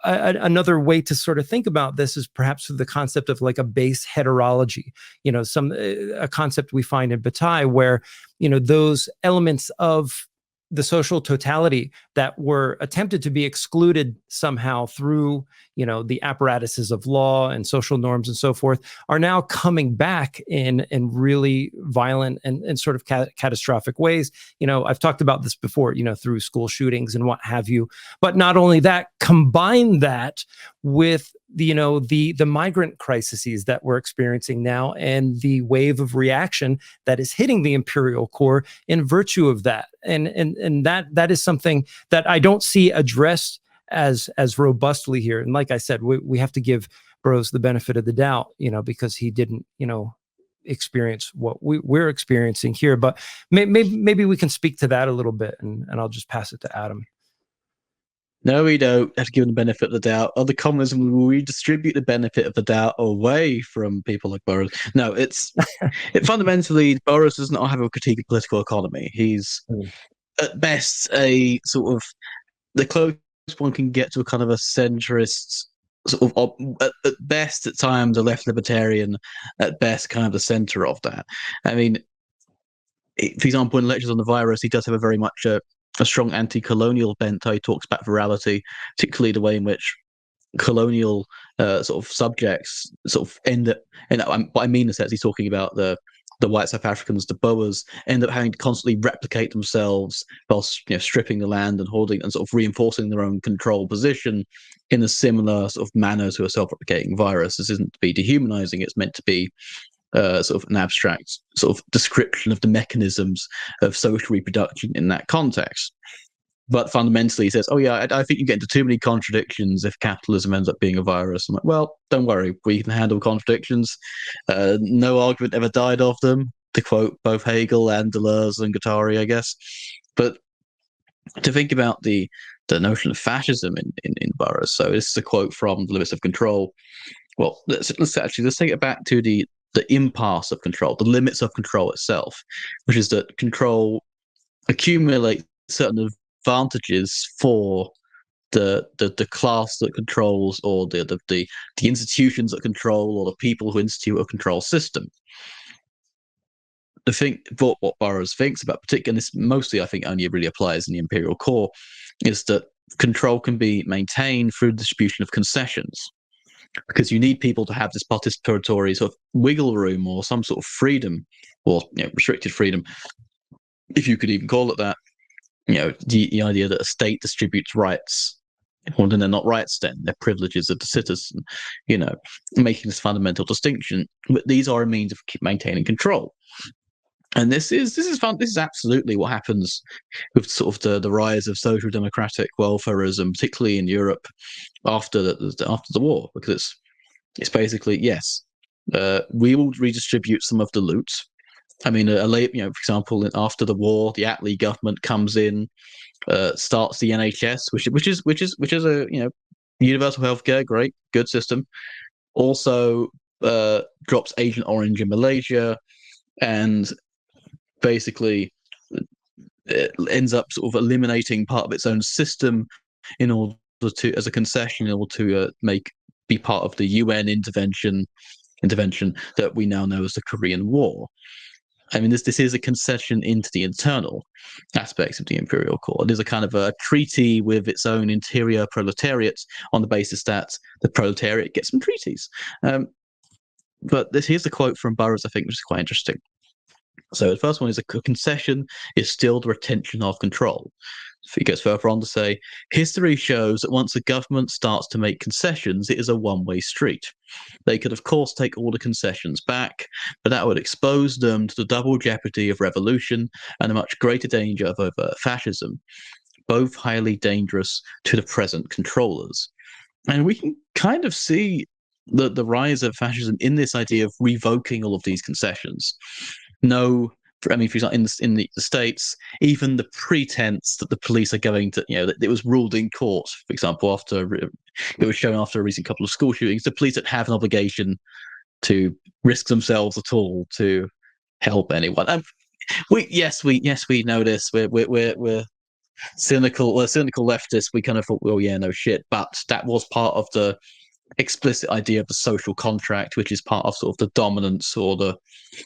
another way to sort of think about this is perhaps the concept of like a base heterology, a concept we find in Bataille where, those elements of the social totality that were attempted to be excluded somehow through, the apparatuses of law and social norms and so forth are now coming back in really violent and sort of catastrophic ways. I've talked about this before, through school shootings and what have you. But not only that, combine that with the migrant crises that we're experiencing now and the wave of reaction that is hitting the imperial core in virtue of that. And that is something that I don't see addressed as robustly here. And like I said, we have to give Burroughs the benefit of the doubt, because he didn't, experience what we're experiencing here. But maybe we can speak to that a little bit, and I'll just pass it to Adam. No, we don't have to give them the benefit of the doubt. Other communism will redistribute the benefit of the doubt away from people like Burroughs. No, it fundamentally, Burroughs does not have a critique of political economy. He's at best a sort of the closest one can get to a kind of a centrist sort of at best at times a left libertarian, at best kind of the center of that. I mean, for example, in Lectures on the Virus, he does have a very much a strong anti-colonial bent. How he talks about virality, particularly the way in which colonial sort of subjects sort of end up. And what I mean is that he's talking about the white South Africans, the Boers, end up having to constantly replicate themselves while stripping the land and holding and sort of reinforcing their own control position in a similar sort of manner to a self-replicating virus. This isn't to be dehumanizing; it's meant to be sort of an abstract sort of description of the mechanisms of social reproduction in that context. But fundamentally, he says, "Oh yeah, I think you get into too many contradictions if capitalism ends up being a virus." I'm like, "Well, don't worry, we can handle contradictions. No argument ever died of them." To quote both Hegel and Deleuze and Guattari, I guess. But to think about the notion of fascism in Burroughs. So this is a quote from The Limits of Control. Well, let's take it back to the impasse of control, the limits of control itself, which is that control accumulates certain advantages for the class that controls, or the institutions that control, or the people who institute a control system. The thing, what Burroughs thinks about, particularly, and this mostly I think only really applies in the imperial core, is that control can be maintained through the distribution of concessions. Because you need people to have this participatory sort of wiggle room or some sort of freedom, or restricted freedom, if you could even call it that. The idea that a state distributes rights, well, then they're not rights, then they're privileges of the citizen. Making this fundamental distinction. But these are a means of maintaining control. And this is fun. This is absolutely what happens with sort of the rise of social democratic welfarism, particularly in Europe after the war, because it's basically, yes, we will redistribute some of the loot. I mean, for example, after the war, the Attlee government comes in, starts the NHS, which is a universal healthcare, great, good system. Also drops Agent Orange in Malaysia, and basically it ends up sort of eliminating part of its own system in order to, as a concession, in order to be part of the UN intervention that we now know as the Korean War. I mean, this is a concession into the internal aspects of the imperial core. It is a kind of a treaty with its own interior proletariat on the basis that the proletariat gets some treaties. But here's the quote from Burroughs, I think, which is quite interesting. So the first one is: a concession is still the retention of control. He goes further on to say, history shows that once a government starts to make concessions, it is a one-way street. They could, of course, take all the concessions back, but that would expose them to the double jeopardy of revolution and a much greater danger of overt fascism, both highly dangerous to the present controllers. And we can kind of see the rise of fascism in this idea of revoking all of these concessions. For example, in the States, even the pretense that the police are going to, that it was ruled in court, for example, after it was shown after a recent couple of school shootings, the police don't have an obligation to risk themselves at all to help anyone. We know this. We're cynical. We're cynical leftists. We kind of thought, well, yeah, no shit. But that was part of the explicit idea of the social contract, which is part of sort of the dominance or the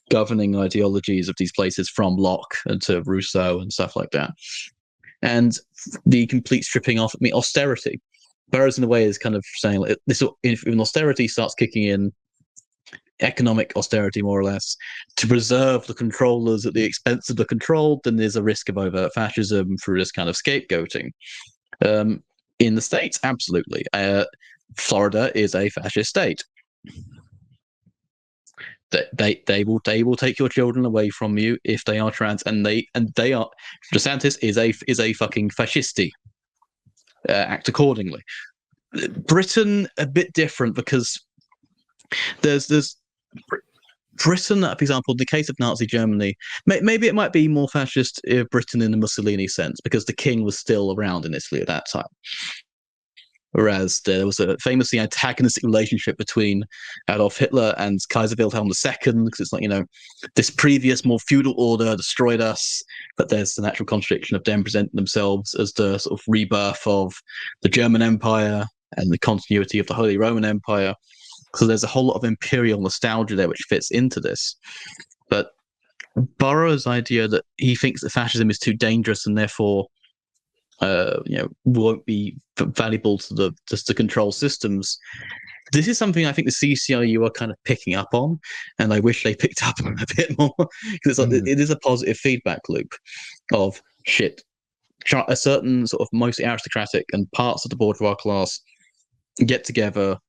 governing ideologies of these places, from Locke and to Rousseau and stuff like that. And the complete stripping off, austerity. Burroughs, in a way, is kind of saying, like, this, if austerity starts kicking in, economic austerity, more or less, to preserve the controllers at the expense of the controlled, then there's a risk of overt fascism through this kind of scapegoating. In the States, absolutely. Florida is a fascist state. They will take your children away from you if they are trans, and they are. DeSantis is a fucking fascisti. act accordingly. Britain a bit different, because there's Britain, for example, in the case of Nazi Germany, maybe it might be more fascist Britain in the Mussolini sense, because the king was still around in Italy at that time. Whereas there was a famously antagonistic relationship between Adolf Hitler and Kaiser Wilhelm II, because it's like, this previous, more feudal order destroyed us, but there's the natural contradiction of them presenting themselves as the sort of rebirth of the German Empire and the continuity of the Holy Roman Empire. So there's a whole lot of imperial nostalgia there which fits into this. But Burroughs' idea that he thinks that fascism is too dangerous and therefore won't be valuable to the control systems. This is something I think the CCRU are kind of picking up on, and I wish they picked up on a bit more, because it is a positive feedback loop of shit. A certain sort of mostly aristocratic and parts of the bourgeois class get together,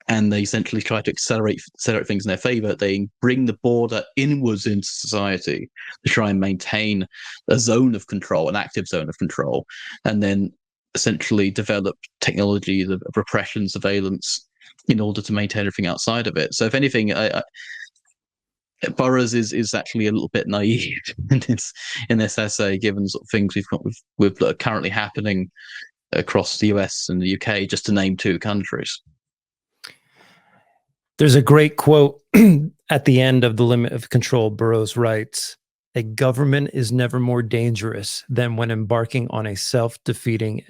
and they essentially try to accelerate things in their favor. They bring the border inwards into society to try and maintain a zone of control, an active zone of control, and then essentially develop technologies of repression, surveillance, in order to maintain everything outside of it. So if anything, Burroughs is actually a little bit naive in this essay, given sort of things we've got with that are currently happening across the US and the UK, just to name two countries. There's a great quote at the end of The Limit of Control. Burroughs writes, "A government is never more dangerous than when embarking on a self-defeating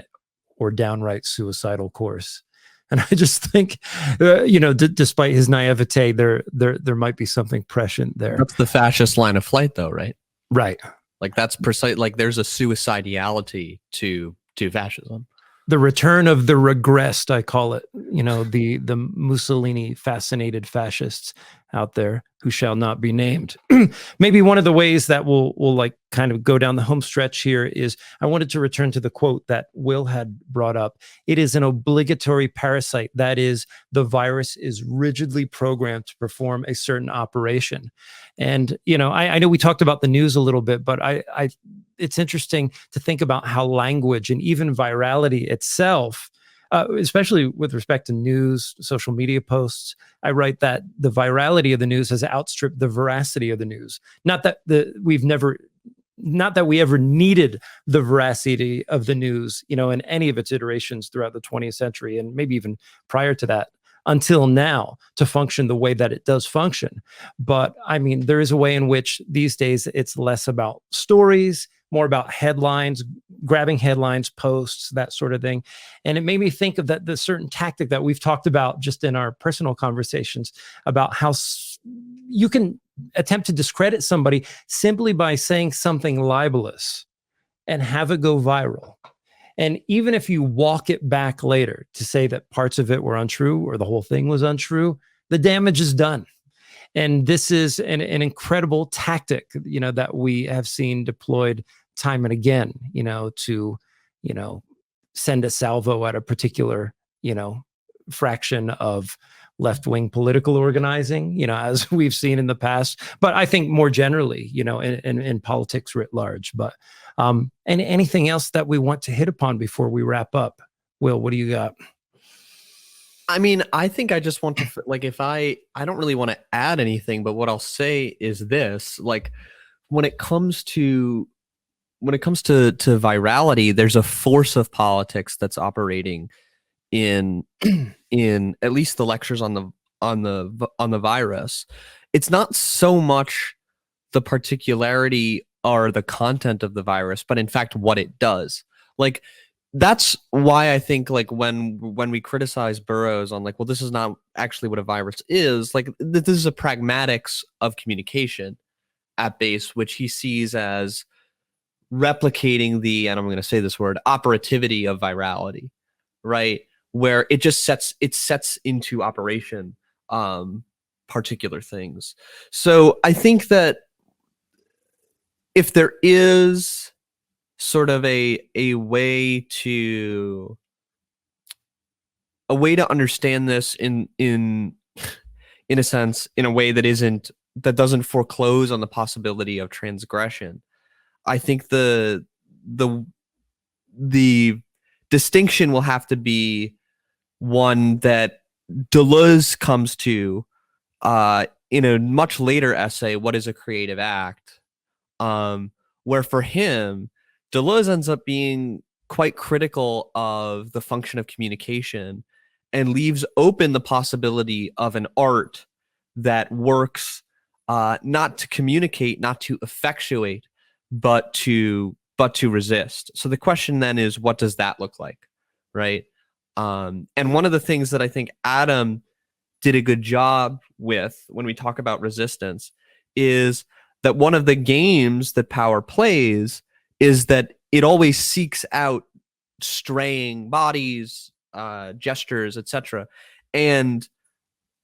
or downright suicidal course." And I just think, despite his naivete, there might be something prescient there. That's the fascist line of flight, though, right? Right. Like that's precise. Like there's a suicidality to fascism. The return of the regressed, I call it, the Mussolini fascinated fascists out there who shall not be named. Maybe one of the ways that we'll like kind of go down the home stretch here is I wanted to return to the quote that Will had brought up. It is an obligatory parasite. That is, the virus is rigidly programmed to perform a certain operation. And, I know we talked about the news a little bit, but it's interesting to think about how language and even virality itself, especially with respect to news, social media posts, I write that the virality of the news has outstripped the veracity of the news. Not that we ever needed the veracity of the news, in any of its iterations throughout the 20th century, and maybe even prior to that, until now, to function the way that it does function. But I mean, there is a way in which these days it's less about stories, more about headlines, grabbing headlines, posts, that sort of thing. And it made me think of the certain tactic that we've talked about just in our personal conversations about how you can attempt to discredit somebody simply by saying something libelous and have it go viral. And even if you walk it back later to say that parts of it were untrue or the whole thing was untrue, the damage is done. And this is an incredible tactic, that we have seen deployed time and again, to, send a salvo at a particular, fraction of left-wing political organizing, as we've seen in the past. But I think more generally, in politics writ large. But and anything else that we want to hit upon before we wrap up? Will, what do you got? I mean, I think I just want to, like, if I don't really want to add anything, but what I'll say is this, like, when it comes to virality, there's a force of politics that's operating in at least the lectures on the virus. It's not so much the particularity or the content of the virus, but in fact what it does. Like, that's why I think, like, when we criticize Burroughs on, like, well, this is not actually what a virus is, like, this is a pragmatics of communication at base, which he sees as replicating the, and I'm going to say this word, operativity of virality, right? Where it just sets into operation particular things. So I think that if there is sort of a way to understand this in a sense, in a way that doesn't foreclose on the possibility of transgression, I think the distinction will have to be one that Deleuze comes to in a much later essay, What is a Creative Act? Where for him, Deleuze ends up being quite critical of the function of communication and leaves open the possibility of an art that works not to communicate, not to effectuate, but to resist. So the question then is, what does that look like, right? And one of the things that I think Adam did a good job with when we talk about resistance is that one of the games that power plays is that it always seeks out straying bodies, gestures, etc., and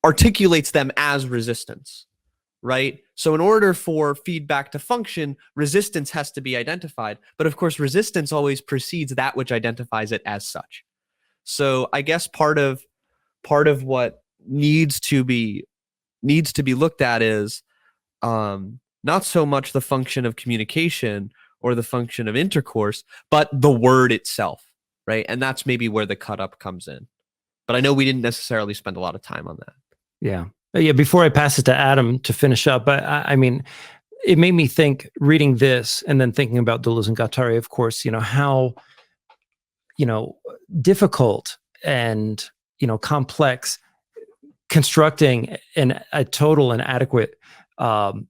articulates them as resistance, right? So in order for feedback to function, resistance has to be identified. But of course, resistance always precedes that which identifies it as such. So I guess part of what needs to be looked at is not so much the function of communication or the function of intercourse, but the word itself, right? And that's maybe where the cut up comes in. But I know we didn't necessarily spend a lot of time on that. Yeah. Yeah. Before I pass it to Adam to finish up, I mean, it made me think reading this and then thinking about Deleuze and Guattari, of course, how, difficult and, complex constructing a total and adequate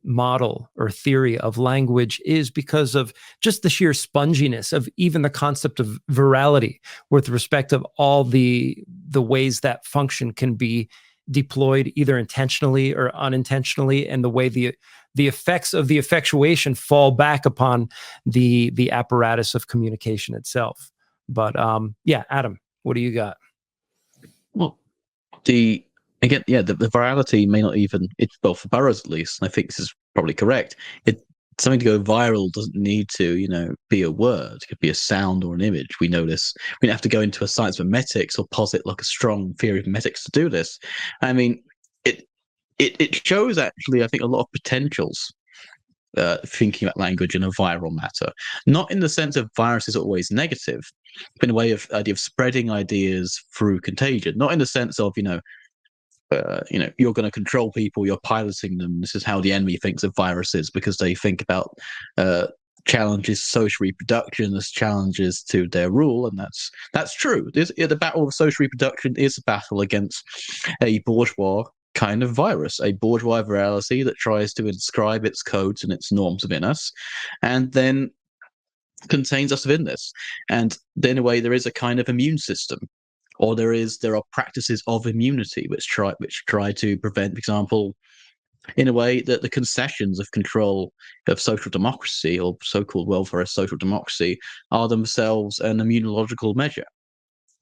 model or theory of language is because of just the sheer sponginess of even the concept of virality with respect of all the ways that function can be deployed either intentionally or unintentionally, and the way the effects of the effectuation fall back upon the apparatus of communication itself. But yeah, Adam, what do you got? Well, the virality may not even, well, for Burroughs at least, and I think this is probably correct, something to go viral doesn't need to, be a word. It could be a sound or an image. We know this. We don't have to go into a science of memetics or posit like a strong theory of memetics to do this. I mean, it shows actually, I think, a lot of potentials thinking about language in a viral matter. Not in the sense of viruses are always negative, but in a way of idea of spreading ideas through contagion. Not in the sense of, you're going to control people, you're piloting them. This is how the enemy thinks of viruses, because they think about challenges to social reproduction as challenges to their rule, and that's true. The battle of social reproduction is a battle against a bourgeois kind of virus, a bourgeois virality that tries to inscribe its codes and its norms within us, and then contains us within this. And in a way, there is a kind of immune system, or there are practices of immunity which try to prevent, for example, in a way, that the concessions of control of social democracy, or so-called welfarist social democracy, are themselves an immunological measure.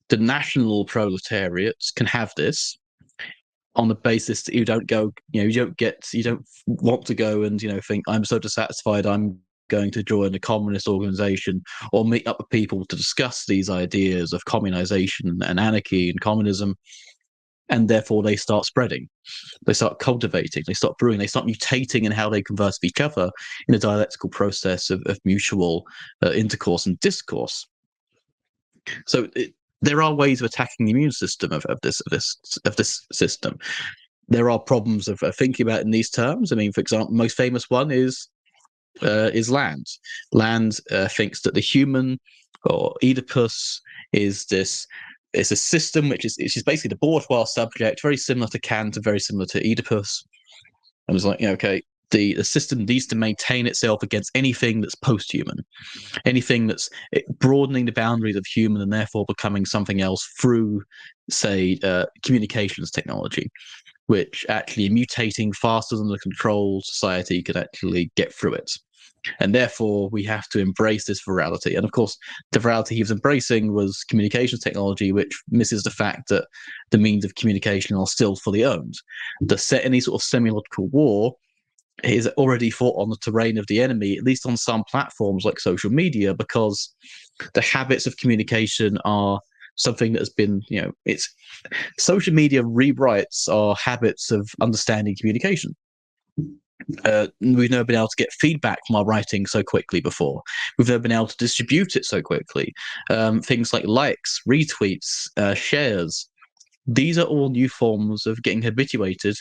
The national proletariats can have this on the basis that you don't want to go and think, I'm so dissatisfied, I'm going to join a communist organization or meet up with people to discuss these ideas of communization and anarchy and communism. And therefore they start spreading, they start cultivating, they start brewing, they start mutating in how they converse with each other in a dialectical process of mutual intercourse and discourse. So there are ways of attacking the immune system of this system. There are problems of thinking about it in these terms. I mean, for example, most famous one is land. Land thinks that the human, or Oedipus, is this. It's a system which is basically the bourgeois subject, very similar to Kant and very similar to Oedipus. And it's like, okay, the system needs to maintain itself against anything that's post-human, anything that's broadening the boundaries of human and therefore becoming something else through, say, communications technology, which actually mutating faster than the control society could actually get through it. And therefore, we have to embrace this virality. And of course, the virality he was embracing was communications technology, which misses the fact that the means of communication are still fully owned. Any sort of semiological war is already fought on the terrain of the enemy, at least on some platforms like social media, because the habits of communication are something that has been, it's social media rewrites our habits of understanding communication. We've never been able to get feedback from our writing so quickly before. We've never been able to distribute it so quickly. Things like likes, retweets, shares. These are all new forms of getting habituated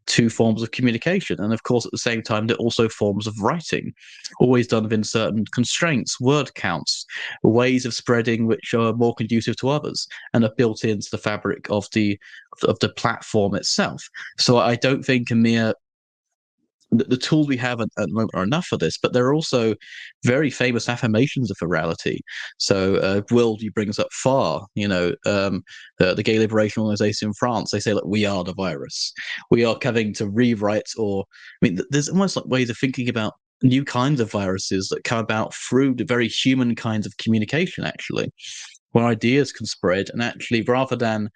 to forms of communication. And of course, at the same time, they're also forms of writing, always done within certain constraints, word counts, ways of spreading which are more conducive to others and are built into the fabric of the platform itself. So I don't think the tools we have at the moment are enough for this, but there are also very famous affirmations of virality. So Will, you bring us up far, the Gay Liberation Organization in France, they say, look, we are the virus. We are having to rewrite, there's almost like ways of thinking about new kinds of viruses that come about through the very human kinds of communication, actually, where ideas can spread, and actually, rather than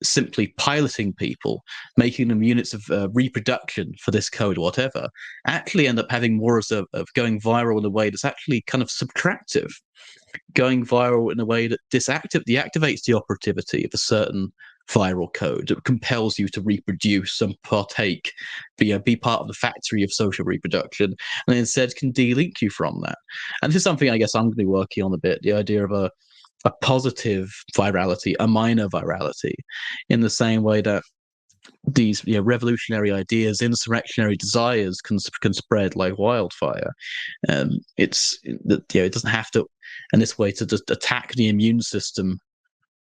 simply piloting people, making them units of reproduction for this code or whatever, actually end up having more of going viral in a way that's actually kind of subtractive, going viral in a way that deactivates the operativity of a certain viral code. It compels you to reproduce and partake, be part of the factory of social reproduction, and instead can delink you from that. And this is something I guess I'm going to be working on a bit, the idea of a positive virality, a minor virality, in the same way that these revolutionary ideas, insurrectionary desires can spread like wildfire. It doesn't have to, in this way, to just attack the immune system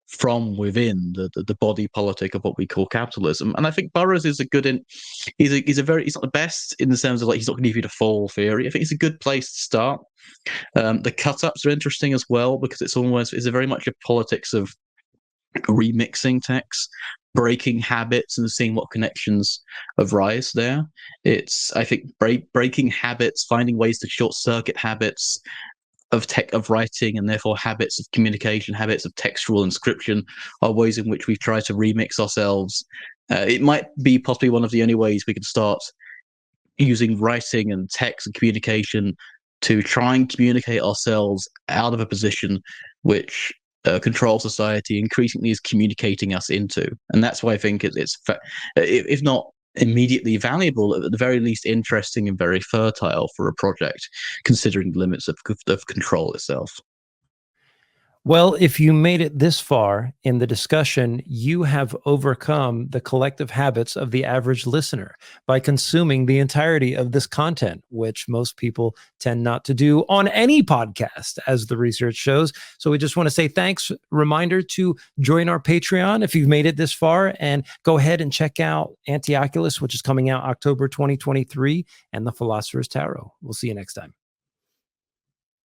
from within the body politic of what we call capitalism. And I think Burroughs is he's not the best in the sense of like he's not going to give you the full theory. I think it's a good place to start. The cut-ups are interesting as well because it's very much a politics of remixing texts, breaking habits, and seeing what connections arise there. It's, I think, breaking habits, finding ways to short circuit habits of writing, and therefore habits of communication, habits of textual inscription, are ways in which we've tried to remix ourselves. It might be possibly one of the only ways we can start using writing and text and communication to try and communicate ourselves out of a position which control society increasingly is communicating us into. And that's why I think it's if not immediately valuable, at the very least interesting and very fertile for a project, considering the limits of control itself. Well, if you made it this far in the discussion, you have overcome the collective habits of the average listener by consuming the entirety of this content, which most people tend not to do on any podcast, as the research shows. So we just want to say thanks. Reminder to join our Patreon if you've made it this far, and go ahead and check out Antioculus, which is coming out October 2023, and The Philosopher's Tarot. We'll see you next time.